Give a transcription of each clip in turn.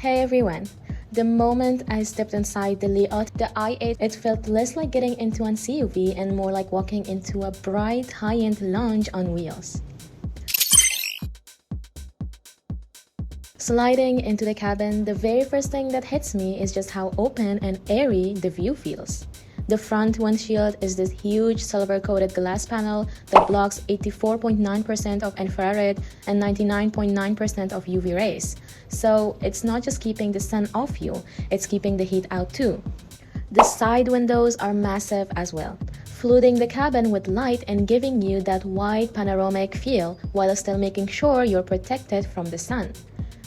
Hey everyone! The moment I stepped inside the layout, the i8, it felt less like getting into an CUV and more like walking into a bright, high-end lounge on wheels. Sliding into the cabin, the very first thing that hits me is just how open and airy the view feels. The front windshield is this huge silver-coated glass panel that blocks 84.9% of infrared and 99.9% of UV rays. So it's not just keeping the sun off you, it's keeping the heat out too. The side windows are massive as well, flooding the cabin with light and giving you that wide panoramic feel while still making sure you're protected from the sun.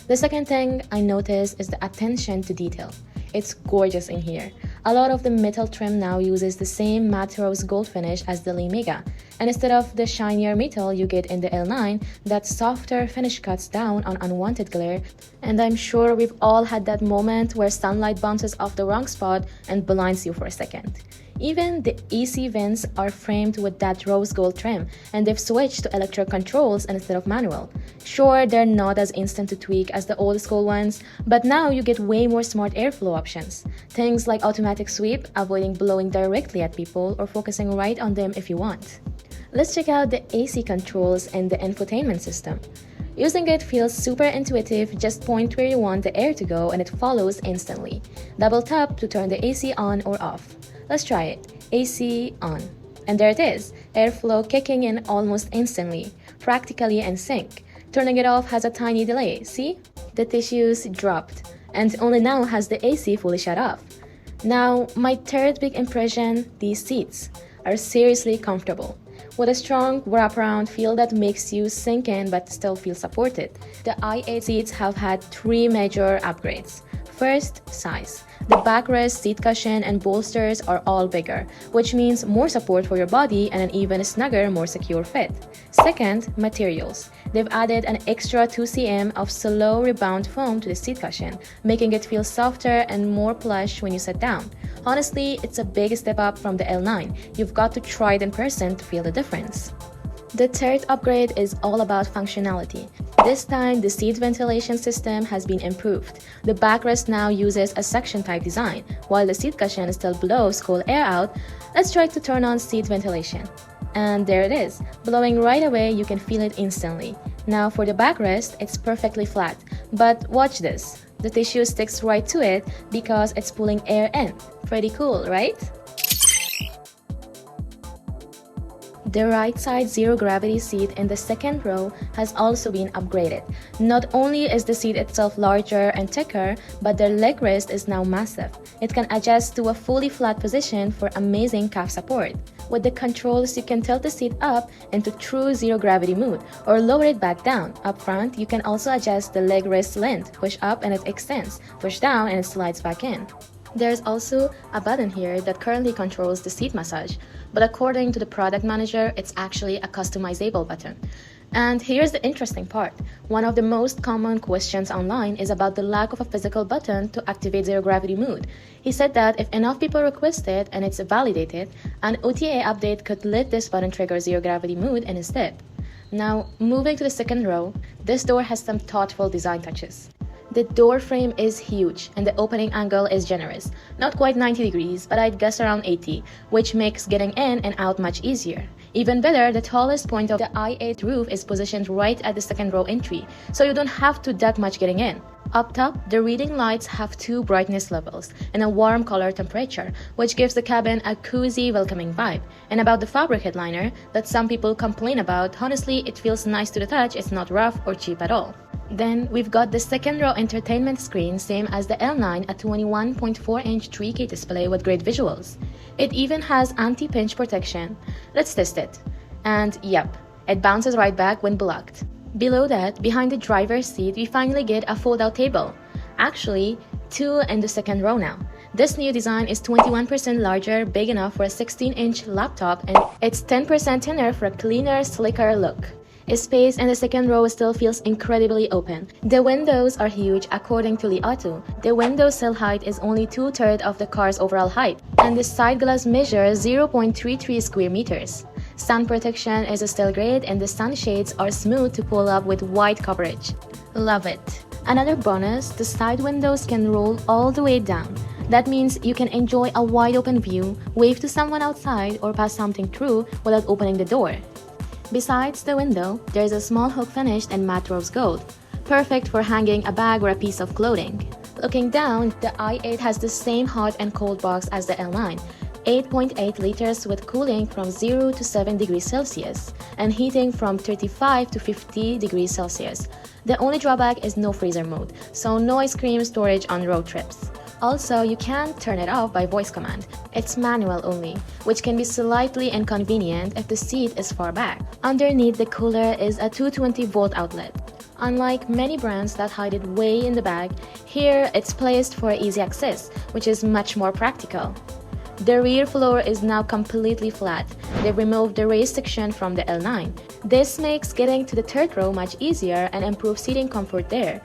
The second thing I noticed is the attention to detail. It's gorgeous in here. A lot of the metal trim now uses the same matte rose gold finish as the Mega, and instead of the shinier metal you get in the L9, that softer finish cuts down on unwanted glare. And I'm sure we've all had that moment where sunlight bounces off the wrong spot and blinds you for a second. Even the AC vents are framed with that rose gold trim, and they've switched to electric controls instead of manual. Sure, they're not as instant to tweak as the old school ones, but now you get way more smart airflow options. Things like automatic sweep, avoiding blowing directly at people or focusing right on them if you want. Let's check out the AC controls and the infotainment system. Using it feels super intuitive, just point where you want the air to go and it follows instantly. Double tap to turn the AC on or off. Let's try it. AC on. And there it is, airflow kicking in almost instantly, practically in sync. Turning it off has a tiny delay, see? The tissues dropped, and only now has the AC fully shut off. Now, my third big impression, these seats are seriously comfortable, with a strong wraparound feel that makes you sink in but still feel supported. The i8 seats have had three major upgrades. First, size. The backrest, seat cushion, and bolsters are all bigger, which means more support for your body and an even snugger, more secure fit. Second, materials. They've added an extra 2 cm of slow rebound foam to the seat cushion, making it feel softer and more plush when you sit down. Honestly, it's a big step up from the L9. You've got to try it in person to feel the difference. The third upgrade is all about functionality. This time, the seat ventilation system has been improved. The backrest now uses a suction-type design, while the seat cushion still blows cool air out. Let's try to turn on seat ventilation. And there it is. Blowing right away, you can feel it instantly. Now for the backrest, it's perfectly flat. But watch this. The tissue sticks right to it because it's pulling air in. Pretty cool, right? The right side zero-gravity seat in the second row has also been upgraded. Not only is the seat itself larger and thicker, but the leg rest is now massive. It can adjust to a fully flat position for amazing calf support. With the controls, you can tilt the seat up into true zero-gravity mode or lower it back down. Up front, you can also adjust the leg rest length. Push up and it extends, push down and it slides back in. There's also a button here that currently controls the seat massage, but according to the product manager, it's actually a customizable button. And here's the interesting part. One of the most common questions online is about the lack of a physical button to activate zero-gravity mode. He said that if enough people request it and it's validated, an OTA update could let this button trigger zero-gravity mode instead. Now, moving to the second row, this door has some thoughtful design touches. The door frame is huge and the opening angle is generous. Not quite 90 degrees, but I'd guess around 80, which makes getting in and out much easier. Even better, the tallest point of the i8 roof is positioned right at the second row entry, so you don't have to duck much getting in. Up top, the reading lights have two brightness levels and a warm color temperature, which gives the cabin a cozy, welcoming vibe. And about the fabric headliner that some people complain about, honestly, it feels nice to the touch, it's not rough or cheap at all. Then we've got the second row entertainment screen, same as the L9, a 21.4-inch 3K display with great visuals. It even has anti-pinch protection. Let's test it. And yep, it bounces right back when blocked. Below that, behind the driver's seat, we finally get a fold-out table. Actually, two in the second row now. This new design is 21% larger, big enough for a 16-inch laptop, and it's 10% thinner for a cleaner, slicker look. Space in the second row still feels incredibly open. The windows are huge according to Li Auto. The window sill height is only 2/3 of the car's overall height, and the side glass measures 0.33 square meters. Sun protection is still great and the sunshades are smooth to pull up with wide coverage. Love it. Another bonus, the side windows can roll all the way down. That means you can enjoy a wide open view, wave to someone outside, or pass something through without opening the door. Besides the window, there's a small hook finished in matte rose gold, perfect for hanging a bag or a piece of clothing. Looking down, the i8 has the same hot and cold box as the L9, 8.8 liters with cooling from 0 to 7 degrees Celsius and heating from 35 to 50 degrees Celsius. The only drawback is no freezer mode, so no ice cream storage on road trips. Also, you can't turn it off by voice command. It's manual only, which can be slightly inconvenient if the seat is far back. Underneath the cooler is a 220-volt outlet. Unlike many brands that hide it way in the bag, here it's placed for easy access, which is much more practical. The rear floor is now completely flat. They've removed the raised section from the L9. This makes getting to the third row much easier and improves seating comfort there.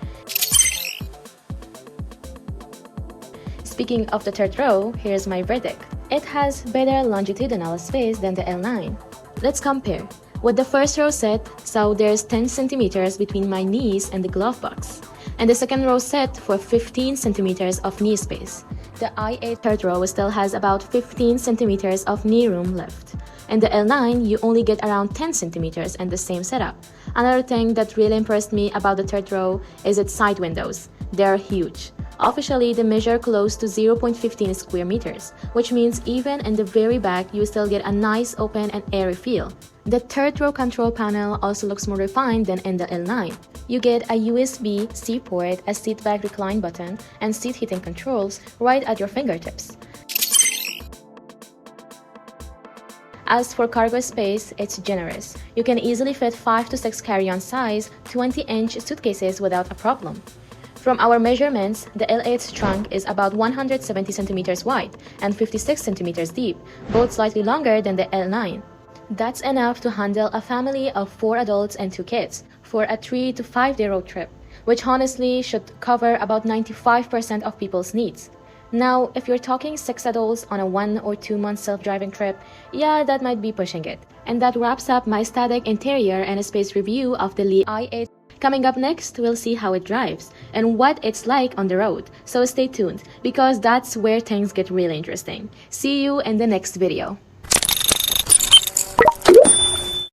Speaking of the third row, here's my verdict. It has better longitudinal space than the L9. Let's compare. With the first row set, so there's 10 centimeters between my knees and the glove box. And the second row set for 15 centimeters of knee space. The i8 third row still has about 15 centimeters of knee room left. In the L9, you only get around 10 centimeters in the same setup. Another thing that really impressed me about the third row is its side windows. They're huge. Officially, they measure close to 0.15 square meters, which means even in the very back, you still get a nice open and airy feel. The third row control panel also looks more refined than in the L9. You get a USB-C port, a seat back recline button, and seat heating controls right at your fingertips. As for cargo space, it's generous. You can easily fit 5 to 6 carry-on size, 20-inch suitcases without a problem. From our measurements, the L8's trunk is about 170 centimeters wide and 56 centimeters deep, both slightly longer than the L9. That's enough to handle a family of 4 adults and 2 kids for a 3 to 5 day road trip, which honestly should cover about 95% of people's needs. Now, if you're talking 6 adults on a 1 or 2 month self-driving trip, yeah, that might be pushing it. And that wraps up my static interior and space review of the Lee i8. Coming up next, we'll see how it drives and what it's like on the road. So stay tuned, because that's where things get really interesting. See you in the next video.